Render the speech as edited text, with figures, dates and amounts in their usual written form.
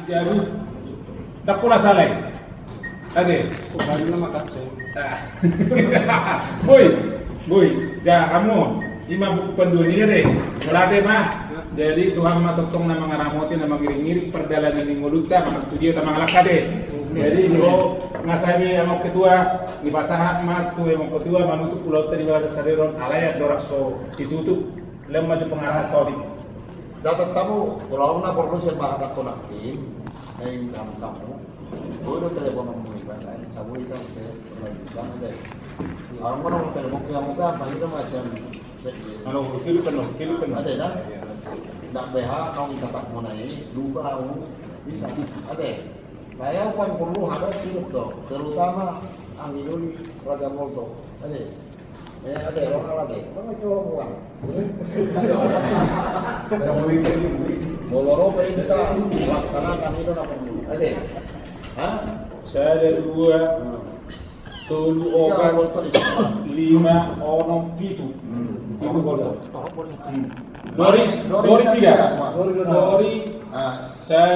Jaru. Tak pula salah. Ade. Bukan nama kata. Boy, dah kamu 5 buku pendunia deh. Berarti mah. Jadi Tuhan mah totong nama ngaramoti nama ngiring-ngiring perjalanan di Moluta mah tujuh sama ngalaka deh. Jadi lo ngasani yang ketua di pasar mah tuh yang ketua manutu pulau tadi bahasa saderon alaya dorakso ditutup lemah di pengarah saudi. Dapat tamu kalau na perlu saya bahasa konakin, yang kamu, boleh telepon kamu ini kan, sabu itu saya lanjutkan deh. Orang telepon yang muka apa itu macam. Kalau kiri penuh. Ada dah. Nak BH kau catat mana ini, lupa kamu bisa. Ada. Saya pun perlu ada kiri tu, terutama angin dulu Raja Molto. Ada. Ada orang ada. Kamu coba buang. Boloro perintah laksanakan itu apa dulu? Ada. Hah? Saya ada 2 tulu obat 5 onom pitu. Ibu boleh. Dori 3. Dori saya